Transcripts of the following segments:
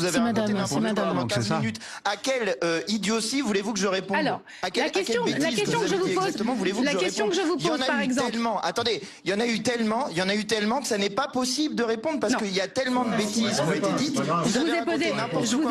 vous avez raconté n'importe quoi pendant 15 minutes. À quelle idiotie voulez-vous que je réponde? Alors, la question que je vous pose, par exemple. Attendez, il y en a eu tellement que ça n'est pas possible de répondre parce qu'il y a tellement de bêtises qui ont été dites. Je vous ai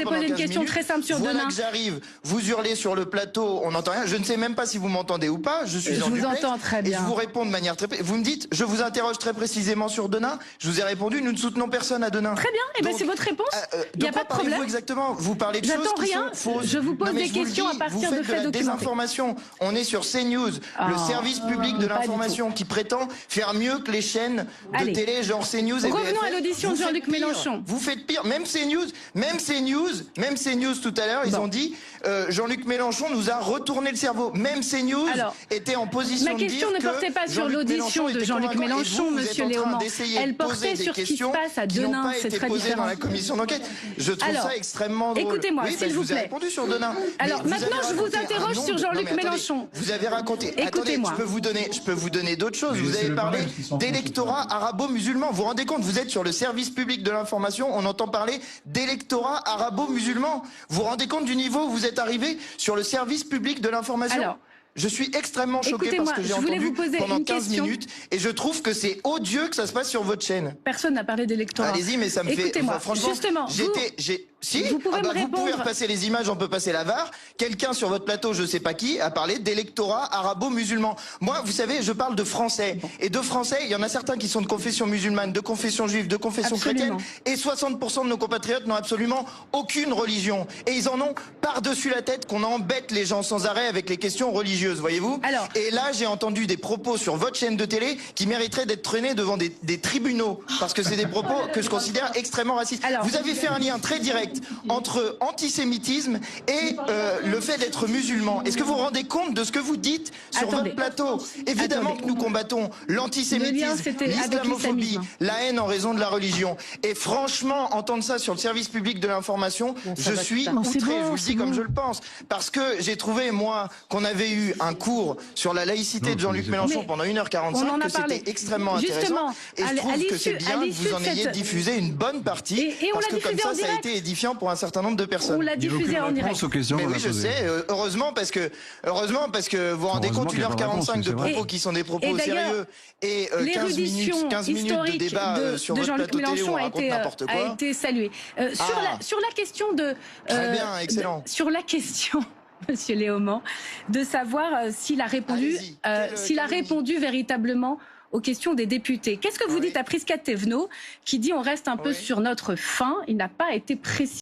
posé une question très simple sur Denain. Voilà que j'arrive, vous hurlez sur le plateau, on n'entend rien. Je ne sais même pas si vous m'entendez ou pas. Je suis en duplex. Je vous entends très bien. Et je vous réponds de manière très précise. Vous me dites, je vous interroge très précisément sur Denain. Je vous ai répondu, nous ne soutenons personne à Denain. Très bien, et bien c'est votre réponse. Il n'y a pas de problème. Exactement. Vous parlez de choses qui sont fausses. Je vous pose des questions à partir de faits documentés. Désinformation. On est sur CNews, le service public de l'information qui prétend faire mieux que les chaînes de télé genre CNews et BFM. Revenons à l'audition de Jean-Luc Mélenchon. Vous faites pire. Même CNews tout à l'heure, ils ont dit Jean-Luc Mélenchon nous a retourné le cerveau. Même CNews était en position de dire que ma question ne portait pas sur l'audition de Jean-Luc Mélenchon, monsieur Léaumont. Elle portait sur ce qui se passe à Denain. C'est très différent. Dans la commission d'enquête. Je trouve ça extrêmement drôle. Écoutez-moi, s'il vous plaît. Je vous ai répondu sur Denain. Alors maintenant, je vous interroge sur Jean-Luc Mélenchon. Vous avez raconté. Écoutez-moi. Je peux vous donner d'autres choses. Vous avez parlé d'électorat arabo-musulman. Vous vous rendez compte, vous êtes sur le service public de l'information. On entend parler d'électorat arabo-musulman. Vous vous rendez compte du niveau où vous êtes arrivé sur le service public de l'information? Je suis extrêmement choqué parce que j'ai entendu pendant 15 minutes et je trouve que c'est odieux que ça se passe sur votre chaîne. Personne n'a parlé d'électorat. Allez-y, mais ça me fait... Franchement, justement, vous pouvez repasser les images, on peut passer la VAR. Quelqu'un sur votre plateau, je sais pas qui, a parlé d'électorat arabo-musulman. Moi, vous savez, je parle de Français. Et de Français, il y en a certains qui sont de confession musulmane, de confession juive, de confession chrétienne. Et 60% de nos compatriotes n'ont absolument aucune religion. Et ils en ont par-dessus la tête qu'on embête les gens sans arrêt avec les questions religieuses, voyez-vous. Et là, j'ai entendu des propos sur votre chaîne de télé qui mériteraient d'être traînés devant des tribunaux. Parce que c'est des propos que je considère extrêmement racistes. Vous avez fait un lien très direct entre antisémitisme et le fait d'être musulman. Est-ce que vous vous rendez compte de ce que vous dites sur votre plateau? Évidemment que nous combattons l'antisémitisme, l'islamophobie, la haine en raison de la religion. Et franchement, entendre ça sur le service public de l'information, je suis outré, je vous le dis comme je le pense. Parce que j'ai trouvé, moi, qu'on avait eu un cours sur la laïcité de Jean-Luc Mélenchon pendant 1h45, que c'était extrêmement intéressant. Et je trouve que c'est bien que vous en ayez diffusé une bonne partie, parce que comme ça a été édifiant pour un certain nombre de personnes. On l'a diffusé en direct. Mais oui, je sais. Heureusement, parce que vous vous rendez compte, 1h45 de propos qui sont des propos sérieux et 15 minutes de débat sur votre plateau télé où on raconte n'importe quoi. A été salué. Sur la question de... Très bien, excellent. Sur la question... Monsieur Léaumont, de savoir s'il a répondu véritablement aux questions des députés. Qu'est-ce que vous dites à Prisca Thévenot qui dit on reste un peu sur notre faim? Il n'a pas été précis.